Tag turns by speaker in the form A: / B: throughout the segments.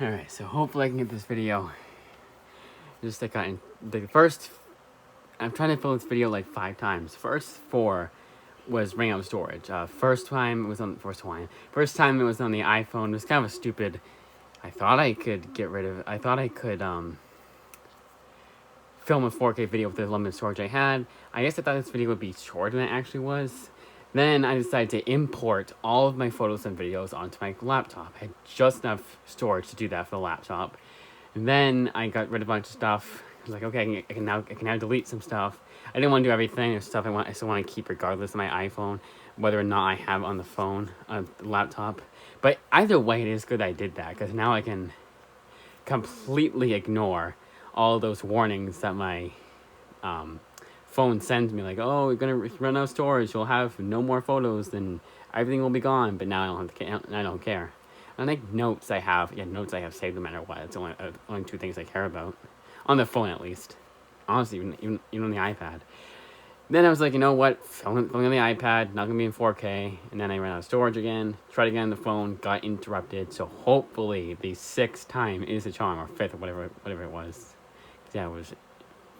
A: Alright, so hopefully I can get this video just like the first. I'm trying to fill this video like 5 times. First 4 was ran out of storage. First time it was on First time it was on the iPhone. It was kind of a stupid. I thought I could get rid of it. I thought I could film a 4K video with the limited storage I had. I guess I thought this video would be shorter than it actually was. Then I decided to import all of my photos and videos onto my laptop. I had just enough storage to do that for the laptop. And then I got rid of a bunch of stuff. I was like, okay, I can now delete some stuff. I didn't want to do everything. There's stuff I still want to keep regardless of my iPhone, whether or not I have on the phone, the laptop. But either way, it is good I did that, because now I can completely ignore all those warnings that my phone sends me, like, oh, you're gonna run out of storage, you'll have no more photos, then everything will be gone. But now I don't have to. I don't care. I think notes I have saved no matter what. It's only 2 things I care about on the phone, at least. Honestly, even on the iPad. Then I was like, you know what? Filming on the iPad, not gonna be in 4K. And then I ran out of storage again. Tried again on the phone, got interrupted. So hopefully the 6th time is the charm, or 5th, or whatever it was. Yeah, it was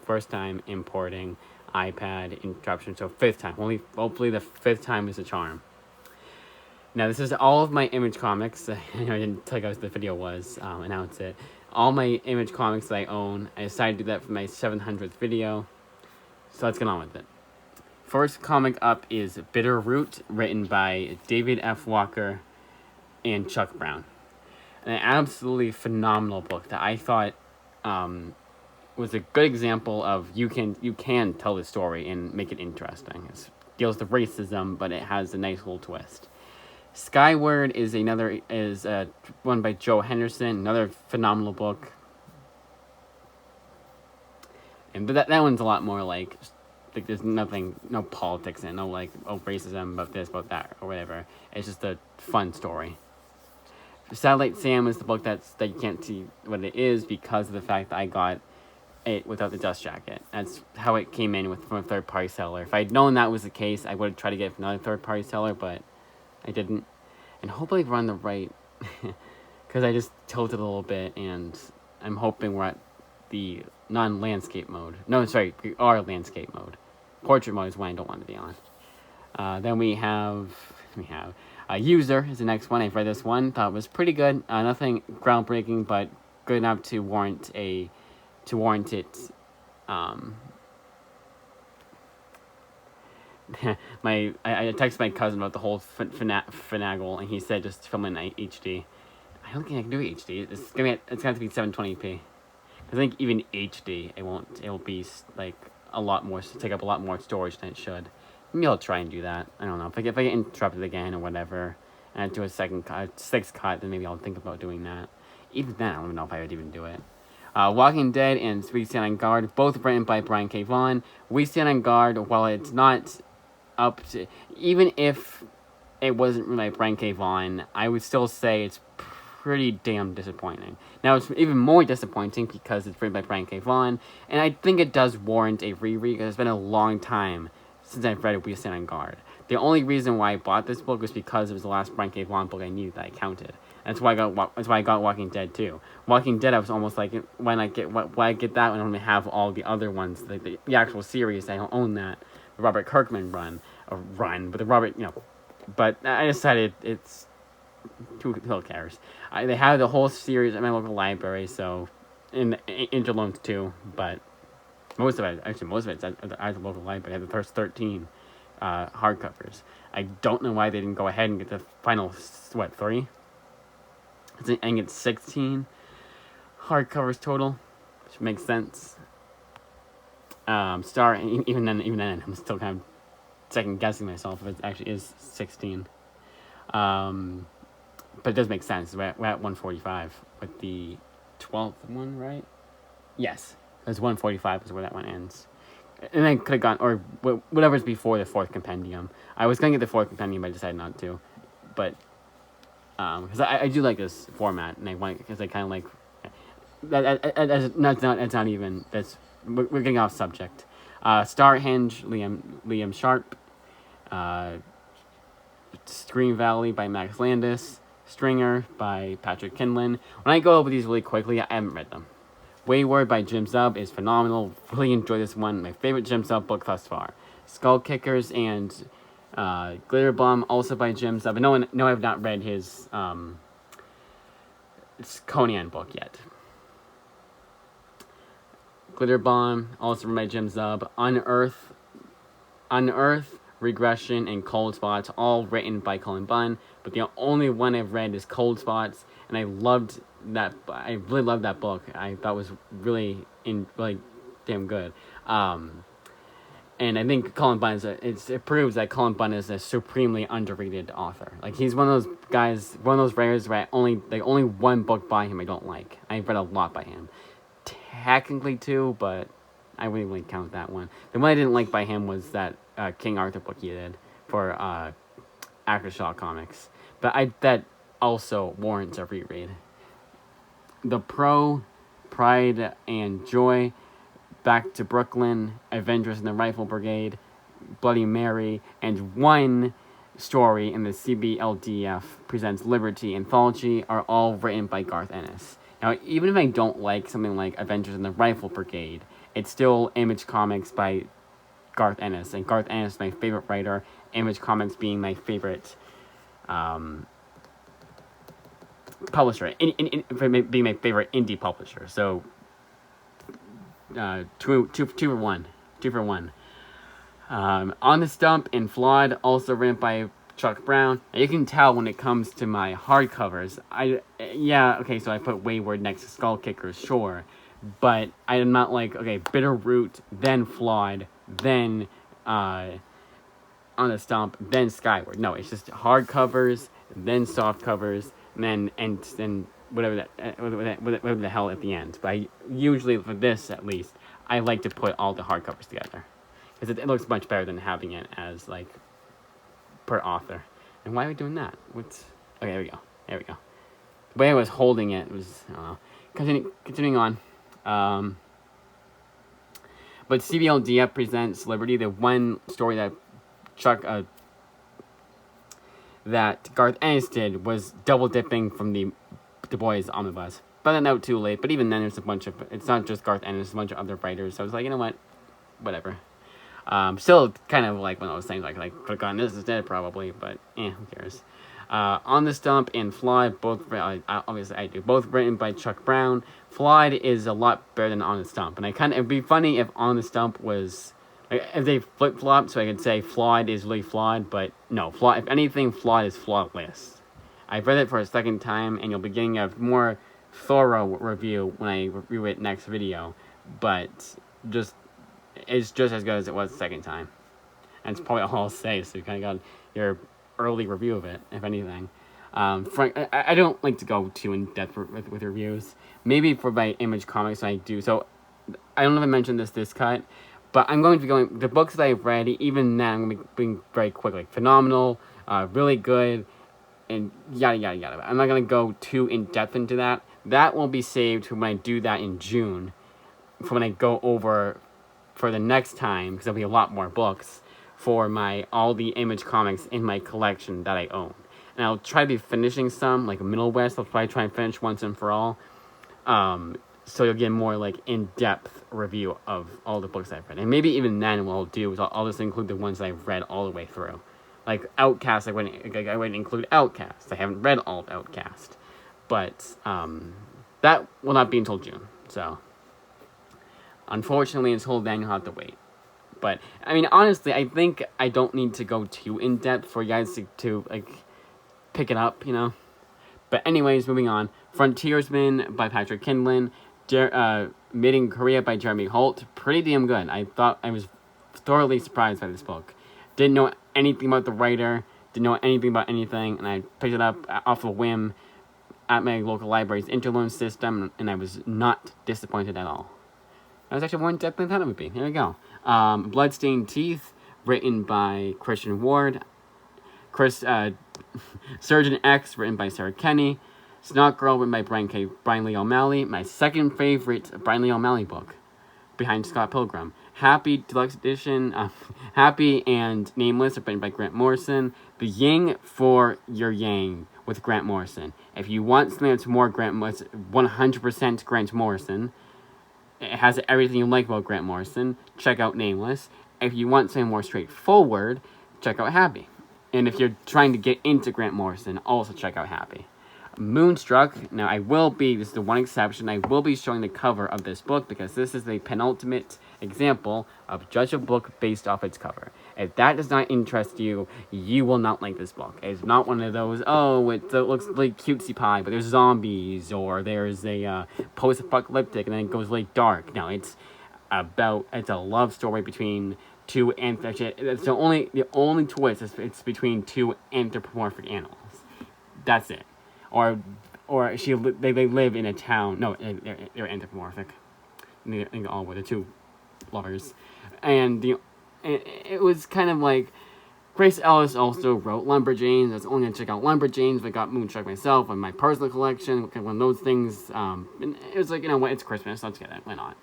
A: first time importing iPad interruption. So 5th time. Hopefully the 5th time is the charm. Now, this is all of my Image Comics. I didn't tell you guys what the video was, announce it. All my Image Comics that I own. I decided to do that for my 700th video. So let's get on with it. First comic up is Bitter Root, written by David F. Walker and Chuck Brown. An absolutely phenomenal book that I thought was a good example of you can tell the story and make it interesting. It deals with racism, but it has a nice little twist. Skyward is one by Joe Henderson, another phenomenal book. And but that one's a lot more like there's no politics in it, no like, oh, racism, about this, about that, or whatever. It's just a fun story. Satellite Sam is the book that you can't see what it is because of the fact that I got it without the dust jacket. That's how it came in from a third-party seller. If I'd known that was the case, I would have tried to get it from another third-party seller, but I didn't. And hopefully we're on the right, because I just tilted a little bit, and I'm hoping we're at the non-landscape mode. No, sorry, we are landscape mode. Portrait mode is one I don't want to be on. Then we have User is the next one. I've read this one, thought it was pretty good. Nothing groundbreaking, but good enough to warrant it. I texted my cousin about the whole finagle, and he said just film in HD. I don't think I can do HD. It's gonna have to be 720p. I think even HD, it will be like take up a lot more storage than it should. Maybe I'll try and do that. I don't know. If I get interrupted again or whatever, and I do a 6th cut, then maybe I'll think about doing that. Even then, I don't even know if I would even do it. Walking Dead and We Stand on Guard, both written by Brian K. Vaughan. We Stand on Guard, while it's not up to, even if it wasn't written by Brian K. Vaughan, I would still say it's pretty damn disappointing. Now, it's even more disappointing because it's written by Brian K. Vaughan, and I think it does warrant a reread, because it's been a long time since I've read We Stand on Guard. The only reason why I bought this book was because it was the last Brian K. Vaughan book I needed that I counted. That's why I got Walking Dead too. Walking Dead, I was almost like, when I get that, when I only have all the other ones, the actual series, I don't own that. The Robert Kirkman run, but the Robert, but I decided it's, who cares? They have the whole series at my local library, so, in Interloans too, but most of it's at the local library. I have the first 13 hardcovers. I don't know why they didn't go ahead and get the final, 3? I think it's 16 hardcovers total, which makes sense. Even then, I'm still kind of second guessing myself if it actually is 16. But it does make sense. We're at 145 with the 12th one, right? Yes, it's 145 is where that one ends. And I could have gone, or whatever's before the 4th compendium. I was going to get the 4th compendium, but I decided not to. But because I do like this format, and I want, because I kind of like that's not even, we're getting off subject. Starhenge, Liam Sharp, Scream Valley by Max Landis, Stringer by Patrick Kindlon. When I go over these really quickly, I haven't read them. Wayward by Jim Zub is phenomenal. Really enjoy this one. My favorite Jim Zub book thus far. Skull Kickers and Glitter Bomb, also by Jim Zub. No, I've not read his Conan book yet. Glitter Bomb, also by Jim Zub. Unearth, Regression, and Cold Spots, all written by Cullen Bunn. But the only one I've read is Cold Spots, and I really loved that book. I thought it was really damn good. And I think Cullen Bunn it proves that Cullen Bunn is a supremely underrated author. Like, he's one of those guys, one of those writers where only one book by him I don't like. I've read a lot by him. Technically two, but I wouldn't really count that one. The one I didn't like by him was that King Arthur book he did for Aftershock Comics. But that also warrants a reread. The Pro, Pride and Joy, Back to Brooklyn, Avengers in the Rifle Brigade, Bloody Mary, and one story in the CBLDF Presents Liberty anthology are all written by Garth Ennis. Now, even if I don't like something like Avengers in the Rifle Brigade, it's still Image Comics by Garth Ennis, and Garth Ennis is my favorite writer, Image Comics being my favorite publisher, being my favorite indie publisher. So, 2 for 1. 2 for 1. On the Stump and Flawed, also written by Chuck Brown. Now, you can tell when it comes to my hardcovers. So I put Wayward next to Skull Kickers, sure. But I am not like, okay, Bitterroot, then Flawed, then On the Stump, then Skyward. No, it's just hardcovers, then soft covers, and then whatever the hell at the end. But usually, for this at least, I like to put all the hardcovers together. Because it looks much better than having it as, like, per author. And why are we doing that? Okay, there we go. The way I was holding it was, continuing on. But CBLDF Presents Liberty, the one story that that Garth Ennis did was double dipping from the Du Bois Omnibus. But then out too late. But even then, there's it's not just Garth Ennis, a bunch of other writers. So I was like, you know what? Whatever. Still kind of like when I was saying, like click on this instead, probably. But, who cares? On the Stump and Flawed, both, obviously I do, both written by Chuck Brown. Flawed is a lot better than On the Stump. And it'd be funny if On the Stump was, if they flip-flopped, so I could say Flawed is really flawed, but no, if anything, Flawed is flawless. I've read it for a second time, and you'll be getting a more thorough review when I review it next video, but it's just as good as it was the second time. And it's probably all I'll say, so you kind of got your early review of it, if anything. I don't like to go too in-depth with reviews. Maybe for my Image Comics I do. So, I don't know if I mentioned this cut, but I'm going to be going, the books that I've read, even now, I'm going to be being very quick, like phenomenal, really good, and yada yada yada. I'm not going to go too in-depth into that. That will be saved for when I do that in June, for when I go over for the next time, because there'll be a lot more books, for all the Image Comics in my collection that I own. And I'll try to be finishing some, like Middle West, I'll probably try and finish once and for all. So you'll get more, like, in-depth review of all the books I've read. And maybe even then what I'll do is I'll just include the ones that I've read all the way through. Like, Outcast, I wouldn't include Outcast. I haven't read all of Outcast. But, that will not be until June. So, unfortunately, until then, you'll have to wait. But, I mean, honestly, I think I don't need to go too in-depth for you guys to like, pick it up, you know? But anyways, moving on. Frontiersman by Patrick Kindlon. Made in Korea by Jeremy Holt. Pretty damn good. I was thoroughly surprised by this book. Didn't know anything about the writer. Didn't know anything about anything. And I picked it up off a whim at my local library's interloan system. And I was not disappointed at all. I was actually more in-depth than I thought it would be. Here we go. Bloodstained Teeth, written by Christian Ward. Surgeon X, written by Sarah Kenny. Snot Girl, written by Brian Lee O'Malley. My second favorite Brian Lee O'Malley book, behind Scott Pilgrim. Happy Deluxe Edition, Happy and Nameless, written by Grant Morrison. The Yang for Your Yang, with Grant Morrison. If you want something that's more 100% Grant Morrison, it has everything you like about Grant Morrison, check out Nameless. If you want something more straightforward, check out Happy. And if you're trying to get into Grant Morrison, also check out Happy. Moonstruck, now this is the one exception, I will be showing the cover of this book because this is the penultimate example of judge a book based off its cover. If that does not interest you, you will not like this book. It's not one of those, it looks like cutesy pie, but there's zombies, or there's a post-apocalyptic, and then it goes like dark. No, it's a love story between two it's the only twist is it's between two anthropomorphic animals. That's it. Or they live in a town. No, they're anthropomorphic. They all were the two lovers, and it was kind of like Grace Ellis also wrote Lumberjanes. I was only gonna check out Lumberjanes, but I got Moonstruck myself in my personal collection. One of those things. And it was like, you know what? It's Christmas. Let's get it. Why not?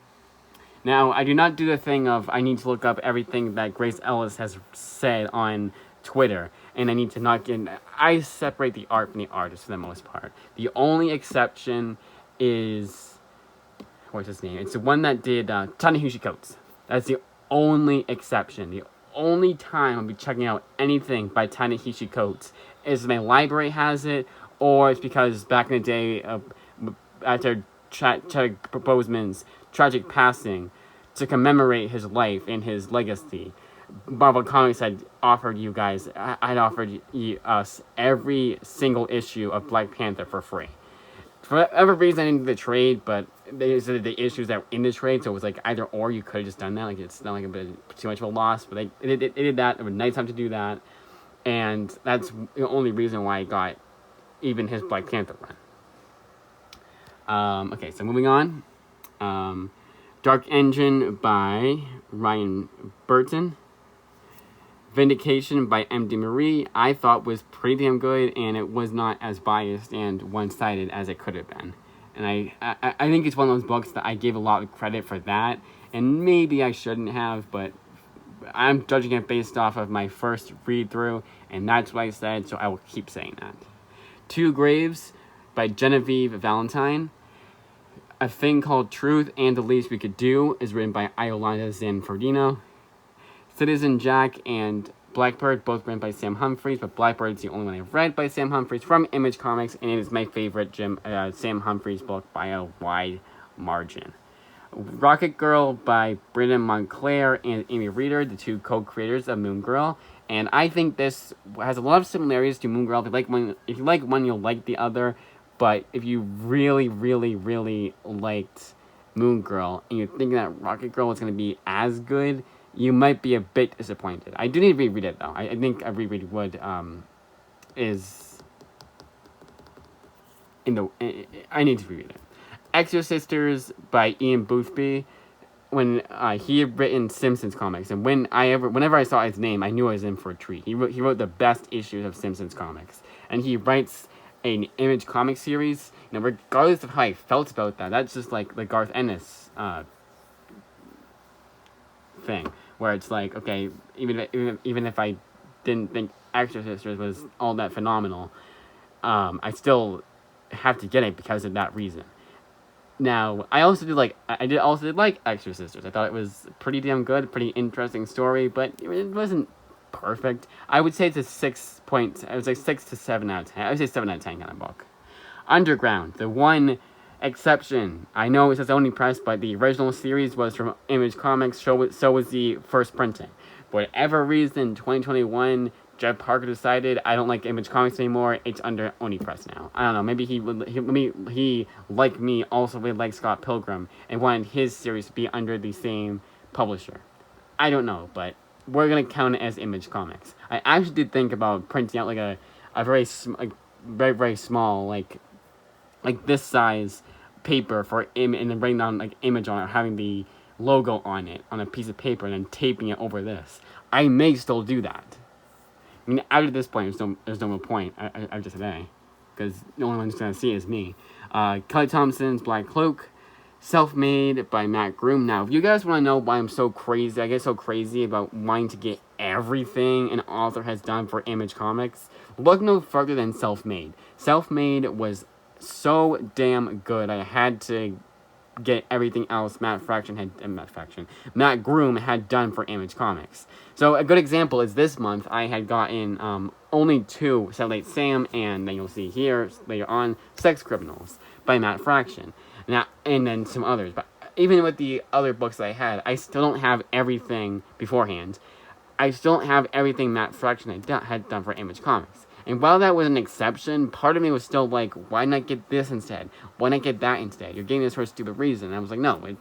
A: Now, I do not do the thing of I need to look up everything that Grace Ellis has said on Twitter, and I need to not get... I separate the art from the artist for the most part. The only exception is... What's his name? It's the one that did Ta-Nehisi Coates. That's the only exception. The only time I'll be checking out anything by Ta-Nehisi Coates is if my library has it, or it's because back in the day, after Chadwick Boseman's tragic passing, to commemorate his life and his legacy, Marvel Comics had offered you guys, I'd offered us every single issue of Black Panther for free. For whatever reason, I didn't do the trade, but they said the issues that were in the trade, so it was like either or, you could have just done that. Like, it's not like a bit too much of a loss, but they did that. It was a nice time to do that, and that's the only reason why I got even his Black Panther run. Okay, so moving on. Dark Engine by Ryan Burton. Vindication by M.D. Marie, I thought was pretty damn good, and it was not as biased and one-sided as it could have been. And I think it's one of those books that I gave a lot of credit for that, and maybe I shouldn't have, but I'm judging it based off of my first read-through, and that's what I said, so I will keep saying that. Two Graves by Genevieve Valentine. A Thing Called Truth and The Least We Could Do is written by Iolanda Zanfordino. Citizen Jack and Blackbird, both written by Sam Humphries, but Blackbird's the only one I've read by Sam Humphries from Image Comics, and it is my favorite Sam Humphries book by a wide margin. Rocket Girl by Brendan Montclair and Amy Reeder, the two co-creators of Moon Girl, and I think this has a lot of similarities to Moon Girl. If you like one, you'll like the other, but if you really, really, really liked Moon Girl, and you're thinking that Rocket Girl is going to be as good, you might be a bit disappointed. I do need to reread it, though. I think a reread would, I need to reread it. Exorcisters by Ian Boothby. When he had written Simpsons comics, and whenever I saw his name, I knew I was in for a treat. He wrote the best issues of Simpsons comics, and he writes an Image comic series. Now, regardless of how I felt about that, that's just like the Garth Ennis thing, where it's like, okay, even if I didn't think Exorcisters was all that phenomenal, I still have to get it because of that reason. Now, I also did like Exorcisters. I thought it was pretty damn good, pretty interesting story, but it wasn't perfect. I would say it's a 6 to 7 out of 10. I would say 7 out of 10 kind of book. Underground, the one exception. I know it says only press, but the original series was from Image Comics, so was the first printing. For whatever reason, 2021, Jeff Parker decided, I don't like Image Comics anymore, it's under Oni Press now. I don't know, maybe he like me, also would like Scott Pilgrim, and wanted his series to be under the same publisher. I don't know, but we're going to count it as Image Comics. I actually did think about printing out like a very, very, very small, like this size paper for and then writing down like Image on it, having the logo on it on a piece of paper, and then taping it over this. I may still do that. I mean, after this point, there's no more point after today, because the only one who's going to see it is me. Kelly Thompson's Black Cloak, Self-Made by Matt Groom. Now, if you guys want to know why I'm so crazy, I get so crazy about wanting to get everything an author has done for Image Comics, look no further than Self-Made. Self-Made was so damn good. I had to get everything else Matt Groom had done for Image Comics. So a good example is this month I had gotten only 2, Satellite Sam, and then you'll see here later on Sex Criminals by Matt Fraction. Now, and then some others. But even with the other books that I had, I still don't have everything beforehand. I still don't have everything Matt Fraction had done for Image Comics. And while that was an exception, part of me was still like, why not get this instead? Why not get that instead? You're getting this for a stupid reason. And I was like, no.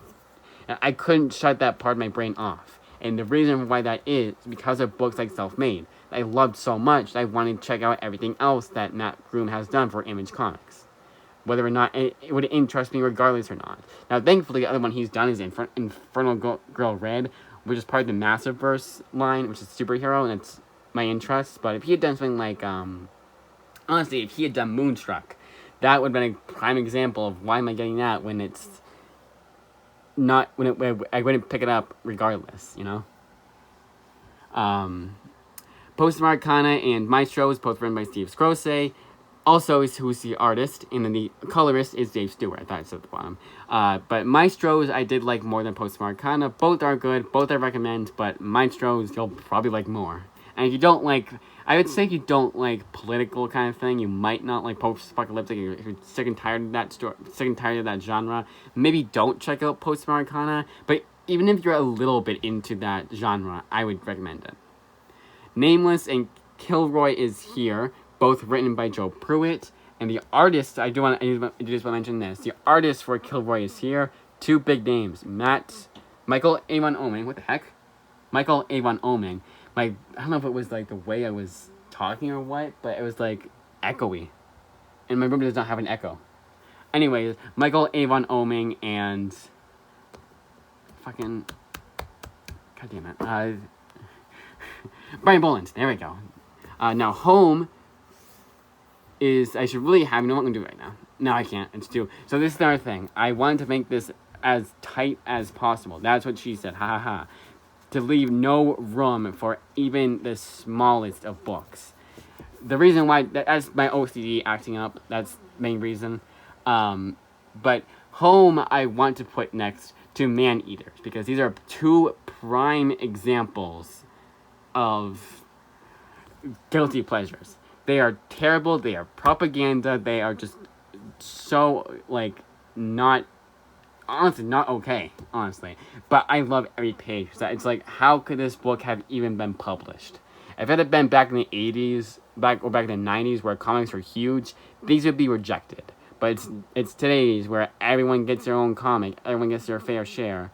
A: I couldn't shut that part of my brain off. And the reason why that is because of books like Self-Made. I loved so much that I wanted to check out everything else that Matt Groom has done for Image Comics. Whether or not it would interest me regardless or not. Now, thankfully, the other one he's done is Infernal Girl Red, which is part of the Massiverse line, which is superhero, and it's my interest. But if he had done something like, honestly, if he had done Moonstruck, that would have been a prime example of why am I getting that when it's not, I wouldn't pick it up regardless, you know? Post of Arcana and Maestro is both written by Steve Scrosay. Also, who's the artist, and then the colorist is Dave Stewart. That's at the bottom. But Maestro's I did like more than Post of Arcana. Both are good. Both I recommend, but Maestro's you'll probably like more. And if you don't like, I would say if you don't like political kind of thing, you might not like post-apocalyptic. If you're sick and tired of that sick and tired of that genre, maybe don't check out Post of Arcana. But even if you're a little bit into that genre, I would recommend it. Nameless and Kilroy is here, both written by Joe Pruitt. And the artist, I just want to mention this. The artist for Kilroy is here. 2 big names. Michael Avon Oeming. What the heck? Michael Avon Oeming. I don't know if it was like the way I was talking or what, but it was like echoey. And my room does not have an echo. Anyways, Michael Avon Oeming and fucking God damn it. Brian Bolland. There we go. Now Home is, I should really have, you know what I'm going to do right now? No, I can't. It's too. So this is another thing. I wanted to make this as tight as possible. That's what she said. Ha ha ha. To leave no room for even the smallest of books. The reason why, that's my OCD acting up. That's the main reason. But Home I want to put next to Man-Eaters. Because these are 2 prime examples of guilty pleasures. They are terrible. They are propaganda. They are just so, like, not, honestly, not okay, honestly. But I love every page. It's like, how could this book have even been published? If it had been back in the 80s, back in the 90s, where comics were huge, these would be rejected. But it's today's, where everyone gets their own comic. Everyone gets their fair share.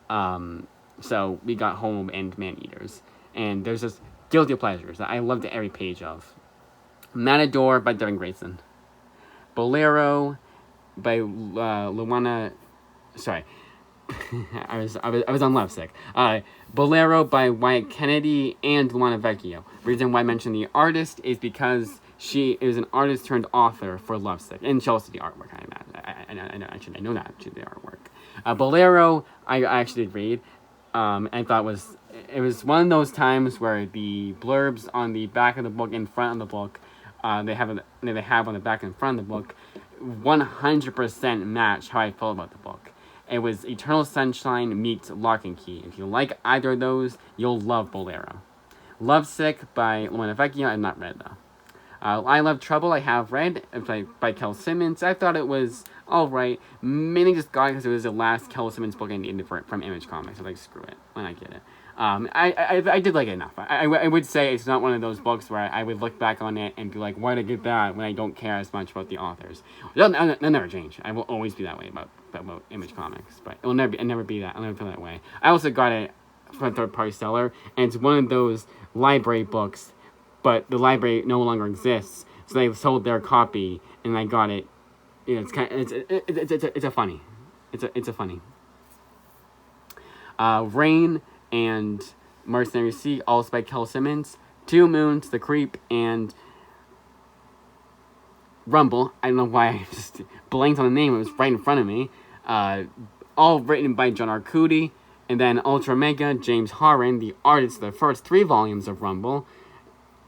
A: So, we got Home and Man-Eaters. And there's just guilty pleasures that I loved every page of. Matador by Devin Grayson. Bolero by Luana. Sorry, I was on Lovesick. Bolero by Wyatt Kennedy and Luana Vecchio. The reason why I mentioned the artist is because she is an artist turned author for Lovesick, and she also did the artwork. I know that she did the artwork. Bolero, I actually did read. I thought it was one of those times where the blurbs on the back of the book and front of the book. They have on the back and front of the book 100% match how I felt about the book. It was Eternal Sunshine meets Lock and Key. If you like either of those, you'll love Bolero. Lovesick by Luana Vecchio, I've not read though. I Love Trouble, I have read, by Kel Simmons. I thought it was alright. Mainly just got it because it was the last Kel Simmons book I needed from Image Comics. I was like, screw it, when I get it. I did like it enough. I would say it's not one of those books where I would look back on it and be like, why did I get that when I don't care as much about the authors? They'll never change. I will always be that way about Image Comics, but it'll never be that. I'll never feel that way. I also got it from a third-party seller, and it's one of those library books, but the library no longer exists, so they sold their copy, and I got it. You know, it's a funny. Rain and Mercenary Sea, also by Kel Simmons. 2 Moons, The Creep, and Rumble. I don't know why I just blanked on the name. It was right in front of me. All written by John Arcudi. And then Ultra Mega, James Harren, the artist of the first 3 volumes of Rumble.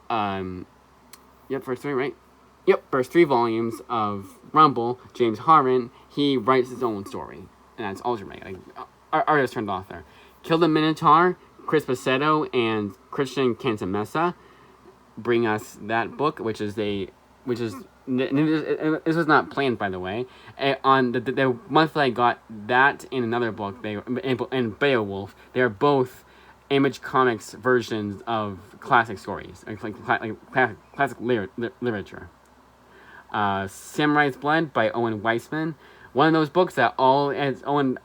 A: First 3, right? Yep, first 3 volumes of Rumble, James Harren, he writes his own story. And that's alternate. Like, artist turned author. Kill the Minotaur, Chris Paceto and Christian Cantamessa bring us that book, which is this was not planned, by the way. On the month that I got that and another book, and Beowulf, they are both Image Comics versions of classic stories, like classic literature. Samurai's Blood by Owen Weisman. One of those books that all that Owen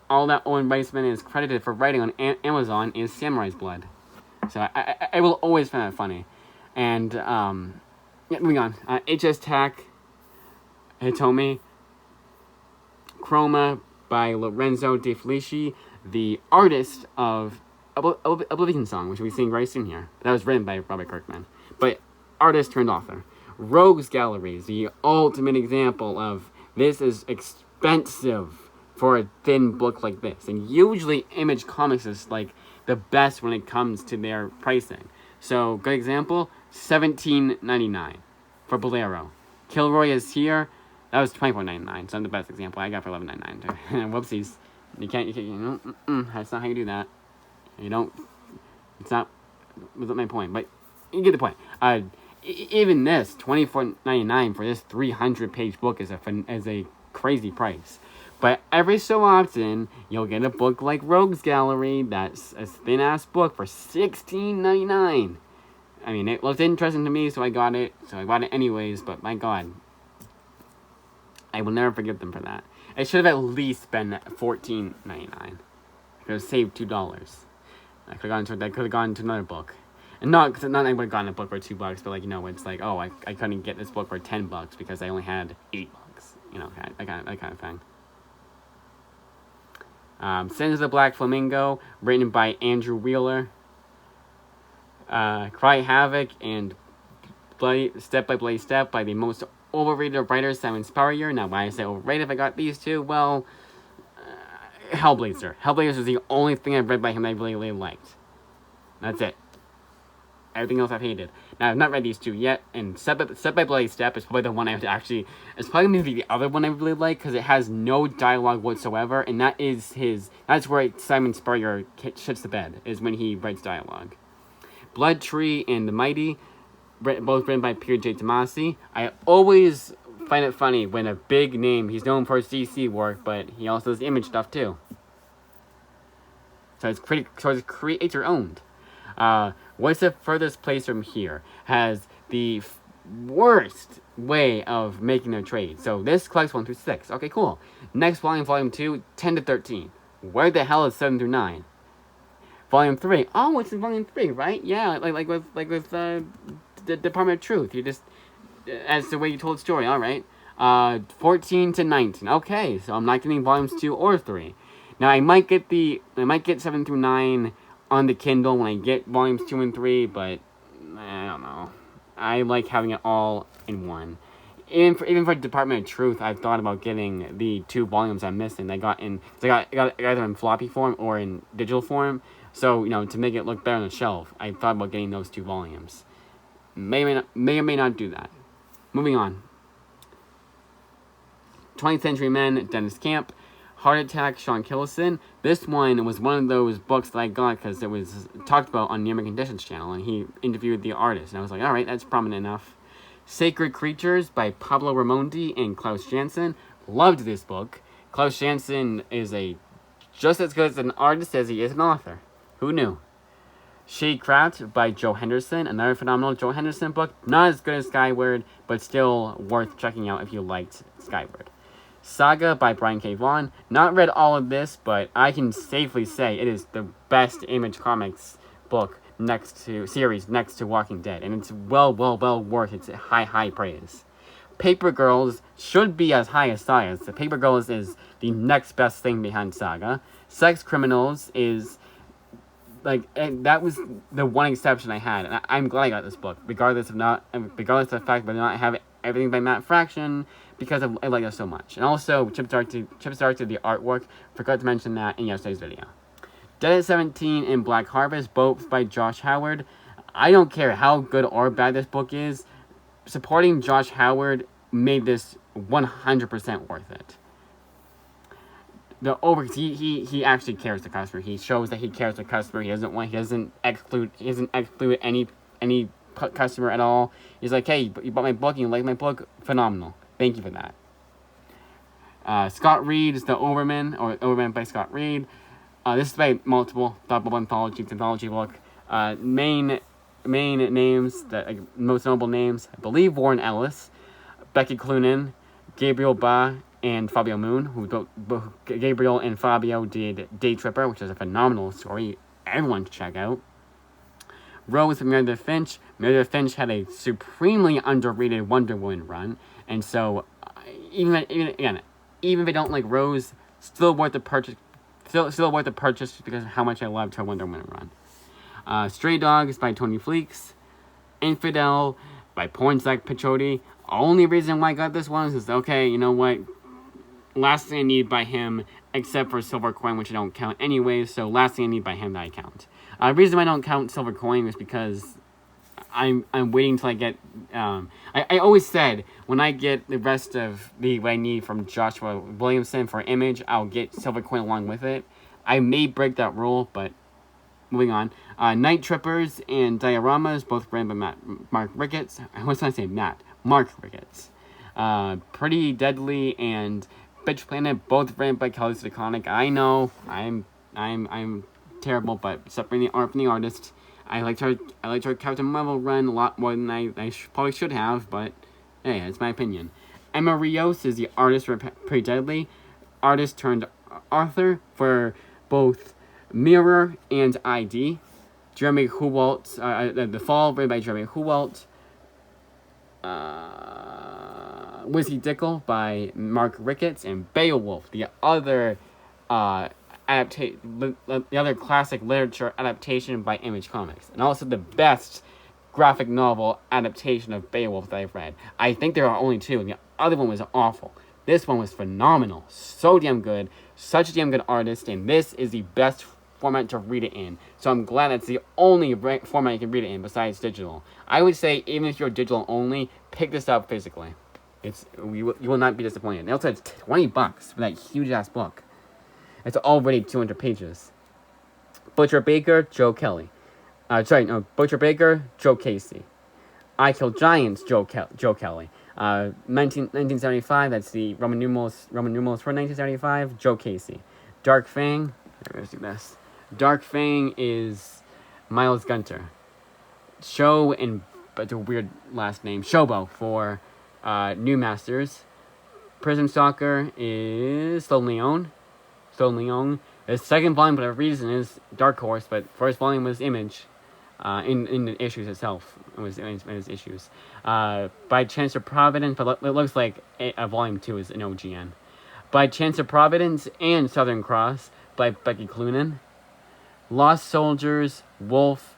A: Weisman is credited for writing on Amazon is Samurai's Blood. So I will always find that funny. And moving on. HS Tack, Hitomi, Chroma by Lorenzo De Felici, the artist of Oblivion Song, which we'll be seeing very soon here. That was written by Robert Kirkman. But artist turned author. Rogues Gallery is the ultimate example of this is expensive for a thin book like this. And usually Image Comics is like the best when it comes to their pricing. So, good example, $17.99 for Bolero. Kilroy is here. That was $24.99, so I'm the best example. I got for $11.99. Whoopsies. That's not how you do that. You don't, it's not, was not my point, but you get the point. Even this, $24.99 for this 300-page book is a crazy price. But every so often, you'll get a book like Rogues Gallery that's a thin-ass book for $16.99. I mean, it looked interesting to me, so I got it. So I bought it anyways, but my god. I will never forgive them for that. It should have at least been $14.99. I could have saved $2. I could have gone to another book. And not I would have gotten a book for $2, but like, it's like, oh, I couldn't get this book for $10 because I only had $8. That kind of thing. Sins of the Black Flamingo, written by Andrew Wheeler. Cry Havoc and Step by Bloody Step by the most overrated writer, Simon Spurrier. Now, why I say overrated if I got these two? Well, Hellblazer. Hellblazer is the only thing I've read by him that I really, really liked. That's it. Everything else I've hated. Now, I've not read these two yet, and Step by Bloody Step is probably the one I have to actually... It's probably going to be the other one I really like, because it has no dialogue whatsoever, and that's where Simon Spurrier shits the bed, is when he writes dialogue. Blood Tree and The Mighty, both written by Pierre J. Tomasi. I always find it funny when a big name, he's known for his DC work, but he also does Image stuff too. So it's creator-owned. What's the Furthest Place from Here has the worst way of making their trade. So this collects 1 through 6. Okay, cool. Next volume, volume 2, 10 to 13. Where the hell is 7 through 9? Volume 3. Oh, it's in volume 3, right? Yeah, like with the Department of Truth. You just, as the way you told the story, alright. 14 to 19. Okay, so I'm not getting volumes 2 or 3. Now I might get 7 through 9 on the Kindle when I get volumes 2 and 3, but I don't know. I like having it all in one. Even for Department of Truth, I've thought about getting the 2 volumes I'm missing. I got either in floppy form or in digital form. So, to make it look better on the shelf, I thought about getting those 2 volumes. May or may not do that. Moving on. 20th Century Men, Dennis Camp. Heart Attack, Sean Killison. This one was one of those books that I got because it was talked about on the American Conditions channel, and he interviewed the artist, and I was like, alright, that's prominent enough. Sacred Creatures by Pablo Raimondi and Klaus Janson. Loved this book. Klaus Janson is just as good as an artist as he is an author. Who knew? Shadecraft by Joe Henderson. Another phenomenal Joe Henderson book. Not as good as Skyward, but still worth checking out if you liked Skyward. Saga by Brian K. Vaughan. Not read all of this, but I can safely say it is the best Image Comics book series next to Walking Dead, and it's well worth its high praise. Paper Girls should be as high as Science. The Paper Girls is the next best thing behind Saga. Sex Criminals is that was the one exception I had, and I'm glad I got this book, regardless of the fact that I not have everything by Matt Fraction, because I like it so much. And also, Chip Stark did the artwork. Forgot to mention that in yesterday's video. Dead at 17 and Black Harvest, both by Josh Howard. I don't care how good or bad this book is. Supporting Josh Howard made this 100% worth it. The over he actually cares the customer. He shows that he cares the customer. He doesn't exclude any customer at all. He's like, hey, you bought my book, you like my book, phenomenal. Thank you for that. Scott Reed is the Overman, or Overman by Scott Reed. This is by multiple double anthology book. Main names, the most notable names, I believe Warren Ellis, Becky Cloonan, Gabriel Ba, and Fabio Moon, who Gabriel and Fabio did Day Tripper, which is a phenomenal story. Everyone should check out. Rose and Meredith Finch. Meredith Finch had a supremely underrated Wonder Woman run, and so even if I don't like Rose, still worth the purchase. Still worth the purchase because of how much I loved her Wonder Woman run. Stray Dogs by Tony Fleecs. Infidel by Pornsack Pachotti. Only reason why I got this one is okay, you know what? Last thing I need by him, except for Silver Coin, which I don't count anyways, so last thing I need by him that I count. The reason why I don't count Silver Coin is because I'm waiting till I get, I always said, when I get the rest of what I need from Joshua Williamson for Image, I'll get Silver Coin along with it. I may break that rule, but moving on. Night Trippers and Dioramas, both written by Mark Ricketts. I was trying to say Mark Ricketts. Pretty Deadly and Bitch Planet, both written by Kelly Staconic. I know, I'm terrible, but except for the art from the artist, I liked her Captain Marvel run a lot more than I probably should have, but hey, that's my opinion. Emma Rios is the artist for Pretty Deadly, artist turned author for both Mirror and ID. Jeremy Huwalt, The Fall, written by Jeremy Huwalt. Whiskey Dickle by Mark Ricketts, and Beowulf, the other classic literature adaptation by Image Comics, and also the best graphic novel adaptation of Beowulf that I've read. I think there are only two, and the other one was awful. This one was phenomenal, so damn good, such a damn good artist, and this is the best format to read it in. So I'm glad that's the only format you can read it in besides digital. I would say even if you're digital only, pick this up physically. You will not be disappointed. They also had $20 for that huge ass book. It's already 200 pages. Butcher Baker, Joe Kelly. Butcher Baker, Joe Casey. I Kill Giants, Joe Kelly. 1975. That's the Roman numerals for 1975. Joe Casey. Dark Fang. Let's do this. Dark Fang is Miles Gunter. But a weird last name. Shobo for New Masters. Prism Stalker is Stone Leon. The second volume, for whatever reason, is Dark Horse, but first volume was Image. In the issues itself, it was issues. By Chance of Providence, but it looks like a volume 2 is an OGN. By Chance of Providence and Southern Cross by Becky Cloonan. Lost Soldiers, Wolf,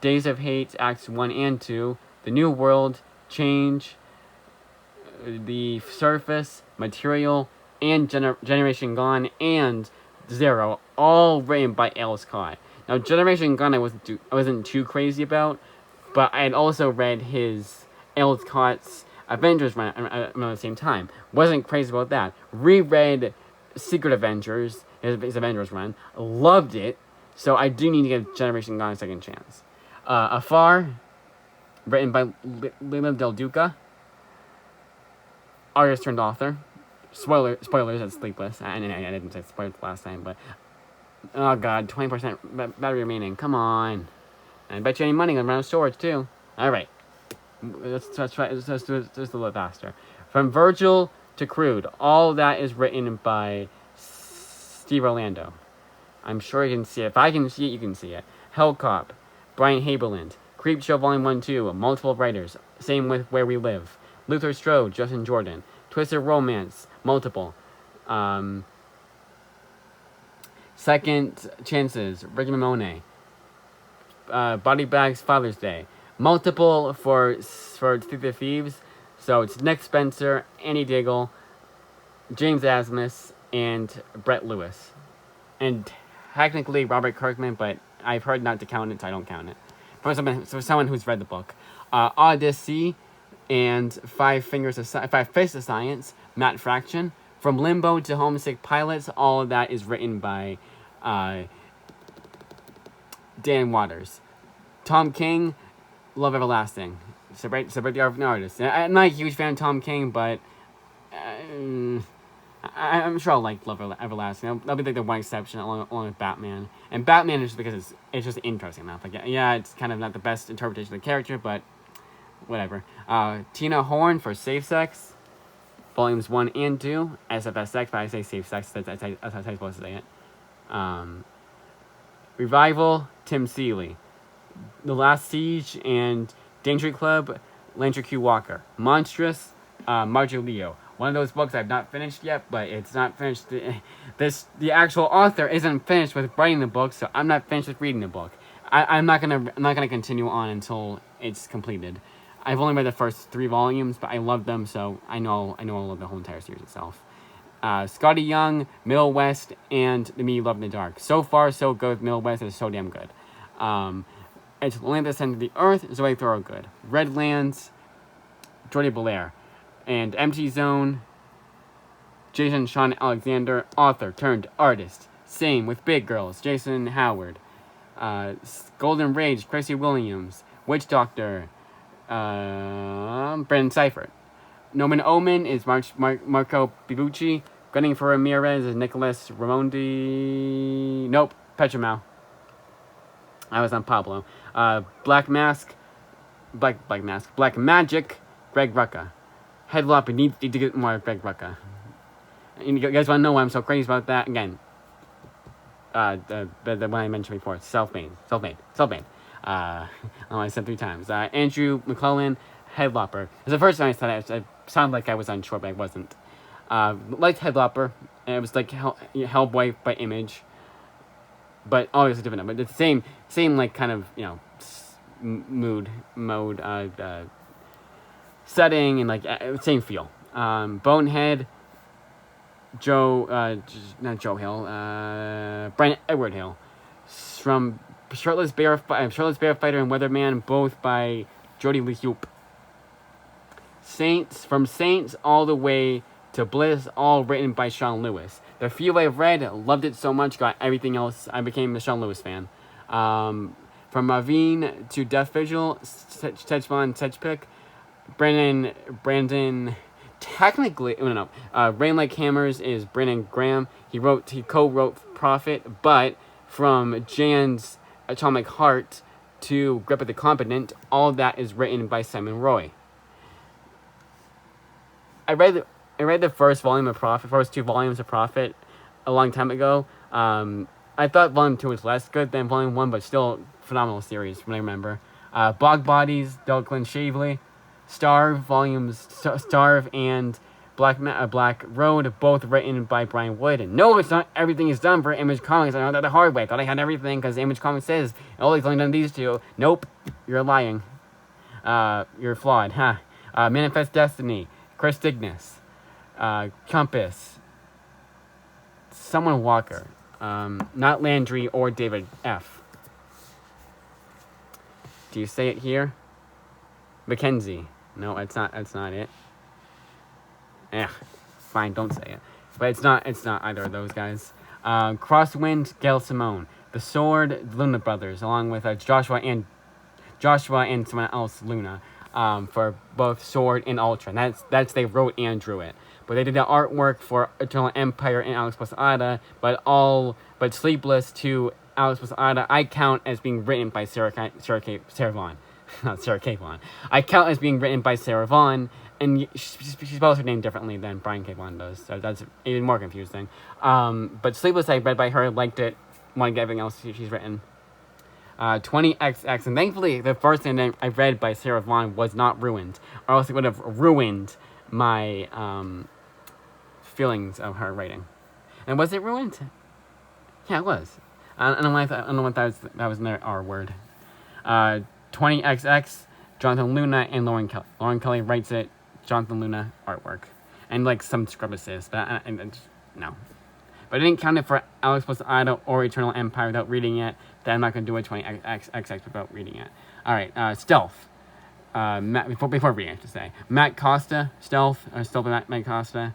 A: Days of Hate, Acts 1 and 2, The New World, Change, The Surface, Material, and Generation Gone, and Zero, all written by Alice Cott. Now, Generation Gone I wasn't too crazy about, but I had also read his Alice Cott's Avengers run at the same time. Wasn't crazy about that. Reread Secret Avengers, his Avengers run, loved it, so I do need to give Generation Gone a second chance. Afar, written by Lila Del Duca, artist turned author. Spoilers, it's Sleepless. I didn't say spoilers last time, but oh god, 20% battery remaining. Come on. And I bet you any money on round storage too. Alright. Let's do it just a little faster. From Virgil to Crude, all that is written by Steve Orlando. I'm sure you can see it. If I can see it, you can see it. Hellcop, Brian Haberland, Creepshow Volume 1-2, multiple writers. Same with Where We Live. Luther Strode, Justin Jordan. Twisted Romance, multiple. Second Chances, Ricky Mamone. Body Bags, Father's Day. Multiple for Thief the Thieves. So it's Nick Spencer, Andy Diggle, James Asmus, and Brett Lewis. And technically Robert Kirkman, but I've heard not to count it, so I don't count it. For someone who's read the book. Odyssey, and Five Fists of Science, Matt Fraction. From Limbo to Homesick Pilots, all of that is written by Dan Waters. Tom King, Love Everlasting. Separate the art from the artist. I'm not a huge fan of Tom King, but I'm sure I'll like Love Everlasting. That'll be like the one exception, along with Batman. And Batman is just because it's just interesting enough. Like, yeah, it's kind of not the best interpretation of the character, but whatever. Tina Horn for Safe Sex, Volumes 1 and 2. SFSX, but I say Safe Sex, that's how I'm supposed to say it. Revival, Tim Seeley. The Last Siege and Danger Club, Landry Q. Walker. Monstrous, Marjorie Leo. One of those books I've not finished yet, but it's not finished. The actual author isn't finished with writing the book, so I'm not finished with reading the book. I'm not gonna continue on until it's completed. I've only read the first 3 volumes, but I love them, so I know I love the whole entire series itself. Scotty Young, Middle West, and The Me You Love in the Dark. So far, so good. Middle West is so damn good. It's Land at the Center of the Earth, Zoe Thorogood. Redlands, Jordy Belair. And Empty Zone, Jason Sean Alexander, author turned artist. Same with Big Girls, Jason Howard. Golden Rage, Tracy Williams. Witch Doctor, Brendan Seifert. Nomen Omen is Marco Bibucci. Gunning for Ramirez is Nicholas Raimondi. Nope, Petramau. I was on Pablo. Black Magic, Greg Rucka. Headlock, we need to get more Greg Rucka. You guys want to know why I'm so crazy about that? Again, the one I mentioned before, self-made. I said 3 times. Andrew McClellan, Headlopper. It's the first time I said it sounded like I was unsure, but I wasn't. Like Headlopper, it was like Hellboy by Image, but obviously different. But it's the same like kind of mode, setting and like same feel. Bonehead, not Joe Hill, Brian Edward Hill, from Shirtless Bear Fighter and Weatherman, both by Jody Lee Hoop. Saints all the way to Bliss, all written by Sean Lewis. The few I've read, loved it so much, got everything else. I became a Sean Lewis fan. From Ravine to Death Vigil, Tetchvon Tetchpick, Brandon. Technically, no. Rain Like Hammers is Brandon Graham. He co-wrote Prophet, but from Jan's Atomic Heart to Grip of the Competent, all of that is written by Simon Roy. I read the first 2 volumes of Prophet a long time ago. I thought volume 2 was less good than volume 1, but still phenomenal series from what I remember. Bog Bodies, Delclin Shavely, Starve and Black Road, both written by Brian Wood. And no, it's not everything is done for Image Comics. I know that the hard way. I thought I had everything because Image Comics says, oh, it's only done these 2. Nope, you're lying. You're flawed, huh? Manifest Destiny, Chris Dignas, Compass, someone Walker, not Landry or David F. Do you say it here? Mackenzie. No, that's not it. Fine, don't say it. But it's not either of those guys. Crosswind, Gail Simone. The Sword, the Luna Brothers, along with Joshua and someone else, Luna, for both Sword and Ultra. And that's they wrote and drew it. But they did the artwork for Eternal Empire and Alex Posada, but Sleepless to Alex Posada, I count as being written by Sarah Vaughn. Not Sarah K. Vaughn. I count as being written by Sarah Vaughn, and she spells her name differently than Brian K. Vaughn does, so that's even more confusing. But Sleepless, I read by her, liked it, want to get everything else she's written. 20XX, and thankfully the first thing I read by Sarah Vaughn was not ruined, or else it would have ruined my feelings of her writing. And was it ruined? Yeah, it was. I don't know if that was another R word. 20XX, Jonathan Luna and Lauren Kelly. Lauren Kelly writes it, Jonathan Luna artwork. And like some scrub assist, but no. But I didn't count it for Alex Posada or Eternal Empire without reading it. Then I'm not going to do a 20XX without reading it. Alright, Stealth. before reading, I have to say. Matt Costa, Stealth by Matt Costa.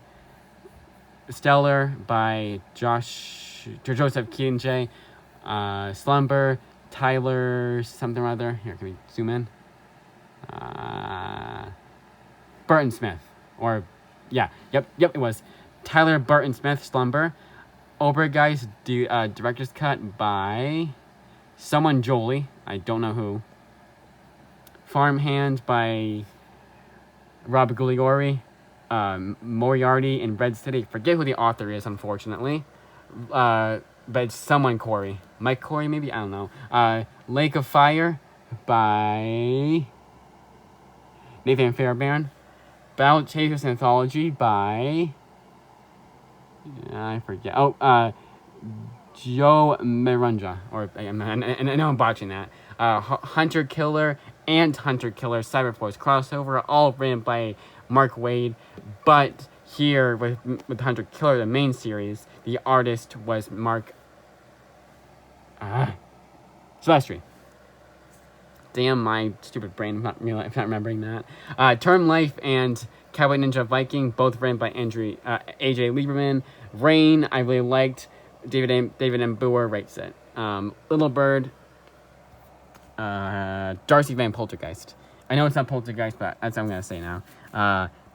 A: Stellar by Joseph Kienje. Slumber, Tyler something or other. Here, can we zoom in? Burton Smith. Yep, it was. Tyler Burton Smith, Slumber. Obergeist, director's cut by someone Jolie. I don't know who. Farmhand by Rob Gugliori. Moriarty in Red City. Forget who the author is, unfortunately. But it's someone Corey. Mike Corey, maybe? I don't know. Lake of Fire by Nathan Fairbairn. Battle Chasers Anthology by... I forget. Joe Marunja. I know I'm botching that. Hunter Killer and Hunter Killer Cyberforce crossover, all written by Mark Waid. But here, with Hunter Killer, the main series, the artist was Mark... Silvestri. Damn, my stupid brain, I'm not remembering that. Term Life and Cowboy Ninja Viking, both written by AJ Lieberman. Rain, I really liked. David M. Boer writes it. Little Bird, Darcy Van Poltergeist. I know it's not Poltergeist, but that's what I'm going to say now.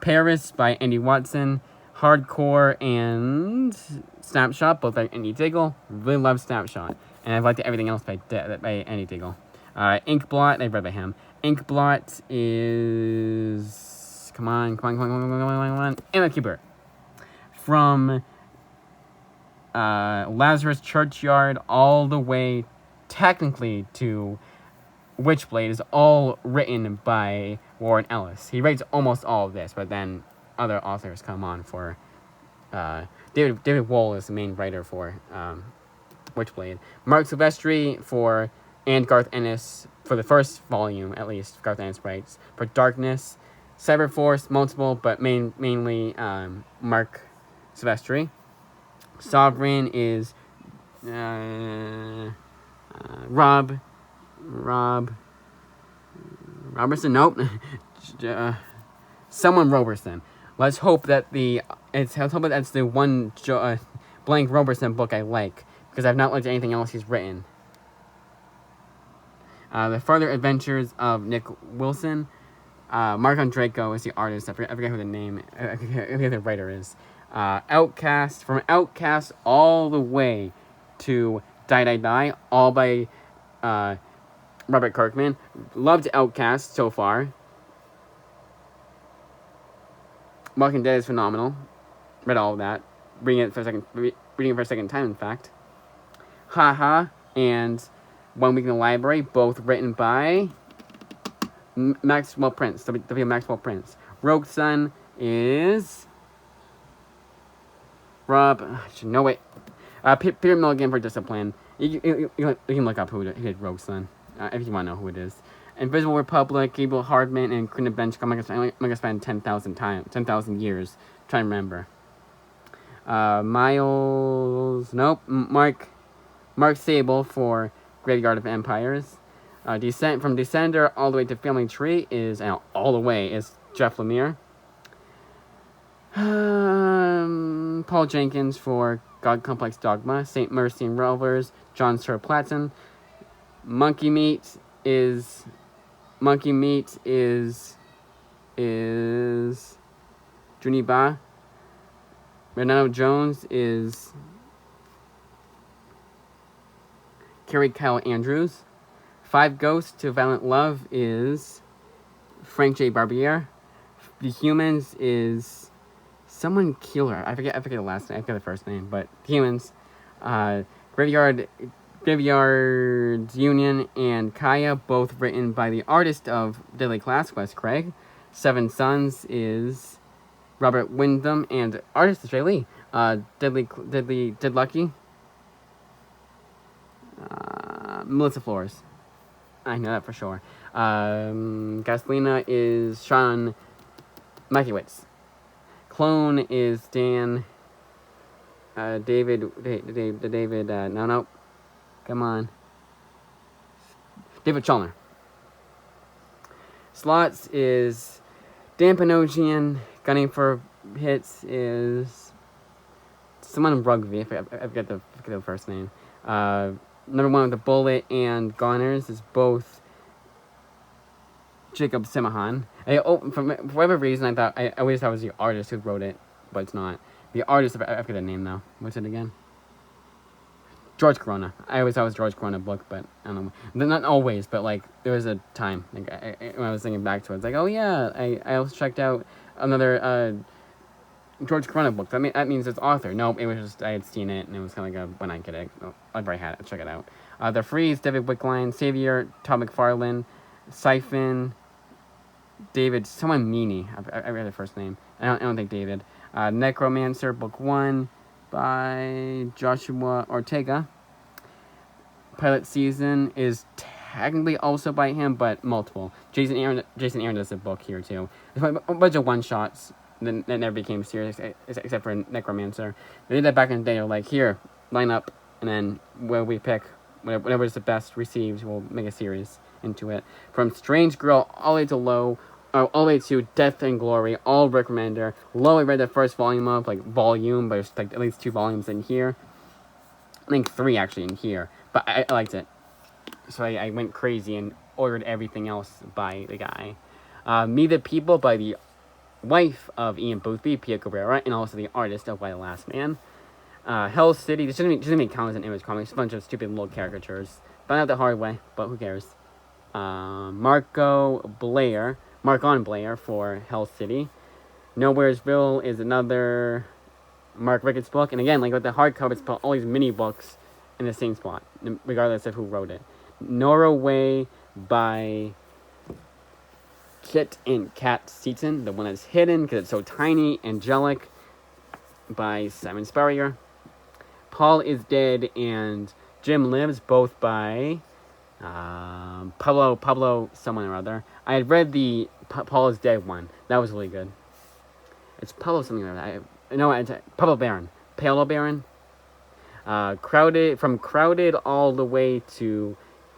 A: Paris by Andy Watson. Hardcore and Snapshot, both by Andy Diggle. Really love Snapshot. And I've liked everything else by Andy Diggle. Inkblot, I've read by him. Inkblot is... Come on. Emma Kubert. From Lazarus Churchyard all the way, technically, to Witchblade is all written by Warren Ellis. He writes almost all of this, but then other authors come on for... David Wohl is the main writer for Witchblade. Mark Silvestri for... And Garth Ennis, for the first volume, at least, Garth Ennis writes. For Darkness, Cyberforce, multiple, but mainly Mark Silvestri. Sovereign is Robertson? Nope. Someone Robertson. Let's hope that that's the one blank Robertson book I like, because I've not liked anything else he's written. The Further Adventures of Nick Wilson. Mark Andreyko is the artist. I forget who the writer is. Outcast. From Outcast all the way to Die Die Die, all by Robert Kirkman. Loved Outcast so far. Walking Dead is phenomenal. Read all of that. Reading it for a second time, in fact. Haha and 1 Week in the Library, both written by Maxwell Prince, W. Maxwell Prince. Rogue Sun is Rob... I should know it. Peter Milligan for Discipline. You can look up who did Rogue Sun, if you want to know who it is. Invisible Republic, Gabriel Hardman, and Quinn Bench. I'm gonna spend 10,000 years trying to remember. Miles... Nope. Mark Sable for Graveyard of Empires. From Descender all the way to Family Tree is all the way is Jeff Lemire. Paul Jenkins for God Complex Dogma. Saint Mercy and Rovers, John Sir Platten. Monkey Meat is Juniba. Renato Jones is Carrie Kyle Andrews. 5 Ghosts to Violent Love is Frank J. Barbier. The Humans is someone Keeler. I forget the last name. I forget the first name, but The Humans. Graveyard Union and Kaya, both written by the artist of Deadly Class, Wes Craig. 7 Sons is Robert Wyndham and artist is Jay Lee. Dead Lucky. Melissa Flores. I know that for sure. Gasolina is Sean Makiewicz. Clone is Dan. David. No. Come on. David Chalner. Slots is Dan Panosian. Gunning for hits is someone in rugby. I forget the first name. Number 1 with the bullet and goners is both Jacob Simahan. For whatever reason, I always thought it was the artist who wrote it, but it's not. The artist, I forget the name though. What's it again? George Corona. I always thought it was George Corona book, but I don't know. Not always, but like there was a time like when I was thinking back to it, it's like, oh yeah, I also checked out another George Corona book. That means it's author. Nope, it was just I had seen it and it was kind of like when I get it. I've already had it. Check it out. The Freeze, David Wickline, Savior, Todd McFarlane, Siphon, David, someone Meany. I read the first name. I don't think David. Necromancer, Book 1 by Joshua Ortega. Pilot Season is technically also by him, but multiple. Jason Aaron does a book here too. There's a bunch of one shots that never became serious, except for Necromancer. They did that back in the day. They're like, here, line up, and then where we pick whatever is the best received, we'll make a series into it. From Strange Girl all the way to Low, all the way to Death and Glory, all Rick Remender. Low I read the first volume of, but there's like at least 2 volumes in here. I think 3 actually in here, but I liked it. So I went crazy and ordered everything else by the guy. Me the People by the wife of Ian Boothby, Pia Cabrera, and also the artist of Why the Last Man. Hell City, this doesn't even count as an image comic, it's a bunch of stupid little caricatures. Found out the hard way, but who cares. Mark on Blair for Hell City. Nowheresville is another Mark Ricketts book, and again, like with the hardcover, it's put all these mini books in the same spot, regardless of who wrote it. Norway by Kit and Kat Seaton, the one that's hidden because it's so tiny. Angelic by Simon Spurrier. Paul is Dead and Jim Lives, both by Pablo someone or other. I had read the Paul is Dead one. That was really good. It's Pablo something or other. Pablo Barron. Paolo Barron. Crowded all the way to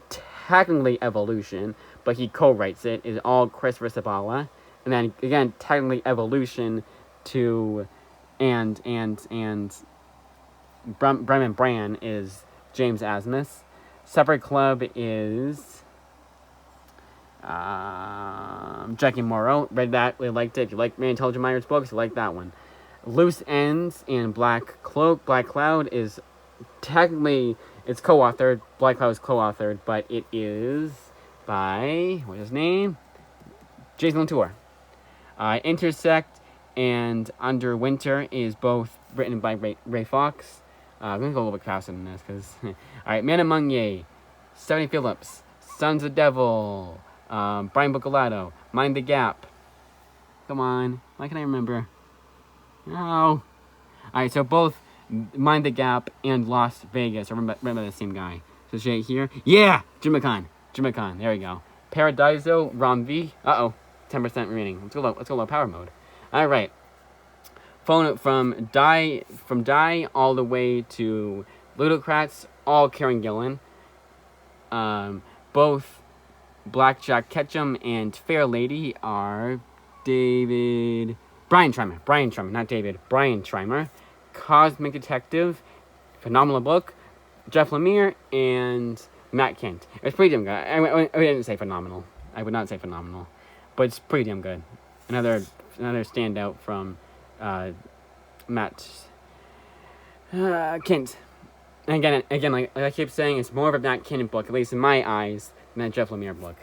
A: technically Evolution, but he co-writes it, is all Christopher Sabala. And then again, technically Evolution to and Bremen Bran is James Asmus. Separate Club is Jackie Morrow. Read that, really liked it. If you like Mary Intelligent Myers books, you like that one. Loose Ends and Black Cloud is technically, it's co-authored. Black Cloud is co-authored, but it is by, what's his name? Jason Latour. Intersect and Under Winter is both written by Ray Fox. I'm going to go a little bit faster than this, because... Alright, Man Among Ye, Stephanie Phillips, Sons of Devil, Brian Buccellato, Mind the Gap. Come on, why can't I remember? No. Alright, so both Mind the Gap and Las Vegas are written by the same guy. So Jay here. Yeah! Jim McCann. There we go. Paradiso, Rom V. 10% remaining. Let's go low power mode. Alright. Phone from Die all the way to Ludocrats, all Karen Gillan. Both Blackjack Ketchum and Fair Lady are Brian Schreimer. Cosmic Detective, phenomenal book. Jeff Lemire and Matt Kent. It's pretty damn good. I didn't say phenomenal. I would not say phenomenal, but it's pretty damn good. Another standout from Matt Kent. And again, like I keep saying, it's more of a Matt Kent book, at least in my eyes, than a Jeff Lemire book.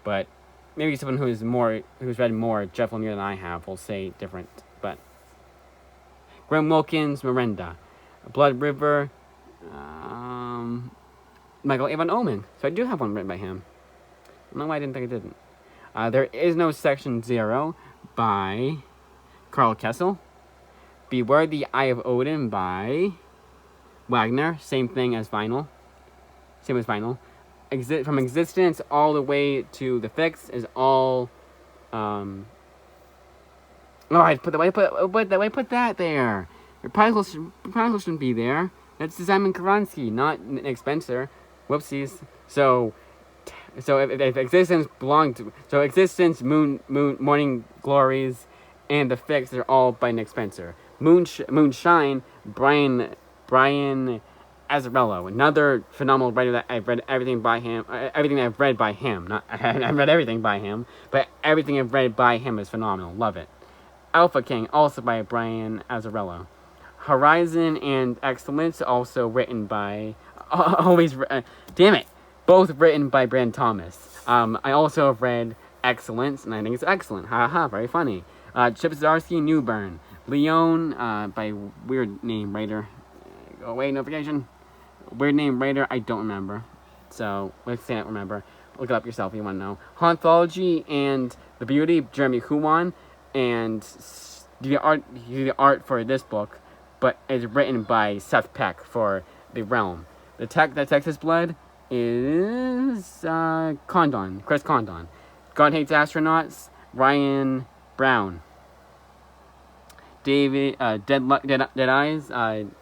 A: But maybe someone who's read more Jeff Lemire than I have will say different. But Graham Wilkins, Miranda, Blood River, Michael Avon Omen. So I do have one written by him. I don't know why I didn't think I didn't. There is no Section 0 by Carl Kessel. Beware the Eye of Odin by Wagner. Same as vinyl. From Existence all the way to The Fix is all. I put that there. Your Puzzle shouldn't be there. That's Simon Karansky, not Nick Spencer. Whoopsies. So, So if existence belonged to, so existence, morning glories, and the fix are all by Nick Spencer. Moonshine, Brian Azzarello, another phenomenal writer that I've read everything by him. Everything I've read by him, not I've read everything by him, but everything I've read by him is phenomenal. Love it. Alpha King, also by Brian Azzarello. Horizon and Excellence, also written by damn it, both written by Brand Thomas. I also have read Excellence, and I think it's excellent. Haha, very funny. Chip Zdarsky, Newburn. Leon, by weird name writer. Go away, notification. Weird name writer, I don't remember. So, let's say I don't remember. Look it up yourself if you want to know. Hauntology and The Beauty, Jeremy Huwan, and the art for this book, but it's written by Seth Peck for The Realm. The Texas Blood is Condon, Chris Condon. God Hates Astronauts, Ryan Brown. David Dead Eyes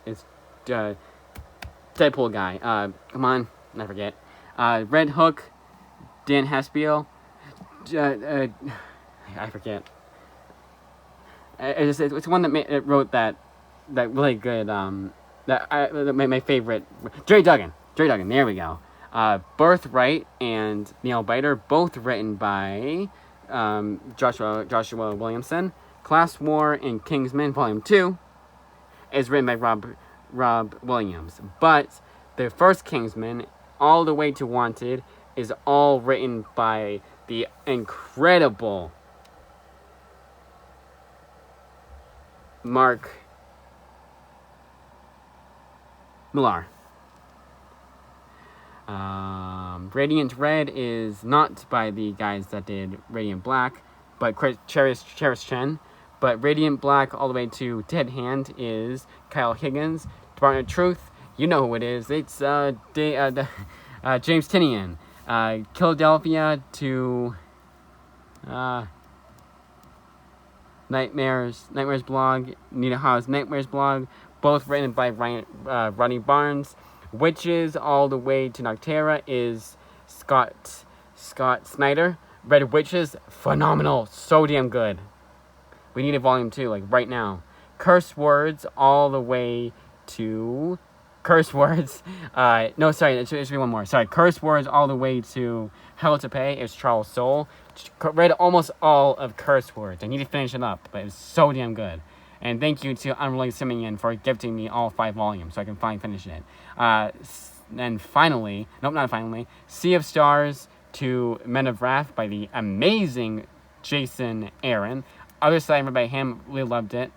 A: is Deadpool guy. Come on, I forget. Red Hook, Dan Haspiel. I forget. It's one that wrote that really good my favorite, Jerry Duggan. There we go. Birthright and Neil Biter, both written by Joshua Williamson. Class War and Kingsman Volume 2 is written by Rob Williams, but the first Kingsman all the way to Wanted is all written by the incredible Mark Millar. Radiant Red is not by the guys that did Radiant Black, but Cherish Chen. But Radiant Black all the way to Dead Hand is Kyle Higgins. Department of Truth, you know who it is. It's James Tinian. Philadelphia to Nightmares blog, Nita Howe's Nightmares blog, both written by Ronnie Barnes. Witches all the way to Noctera is Scott Snyder. Red Witches, phenomenal, so damn good. We need a volume 2, like right now. Curse Words all the way to Curse Words. No, sorry, it should be one more. Sorry, Curse Words all the way to Hell to Pay is Charles Soule. Read almost all of Curse Words. I need to finish it up, but it's so damn good. And thank you to Unrelated Simeon for gifting me all 5 volumes so I can finally finish it. And finally, not finally, Sea of Stars to Men of Wrath by the amazing Jason Aaron. Other side read by him, really loved it.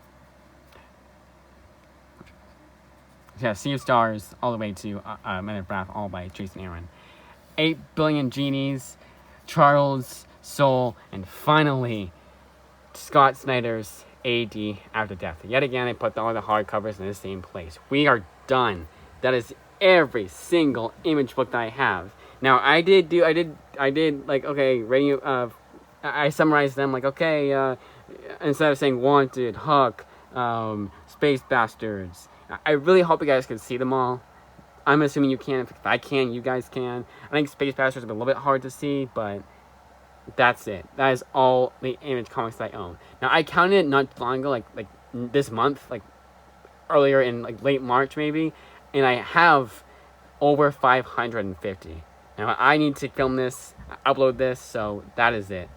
A: Yeah, Sea of Stars all the way to Men of Wrath, all by Jason Aaron. 8 Billion Genies, Charles Soule, and finally, Scott Snyder's AD After Death. Yet again, I put all the hardcovers in the same place. We are done. That is every single Image book that I have. Now, I did like, okay, radio, I summarized them like, okay, instead of saying Wanted, Huck, Space Bastards. I really hope you guys can see them all. I'm assuming you can. If I can, you guys can. I think Space Bastards are a little bit hard to see, but that's it. That is all the Image comics that I own. Now, I counted it not long ago, like this month, like earlier in like late March maybe, and I have over 550. Now, I need to film this, upload this, so that is it.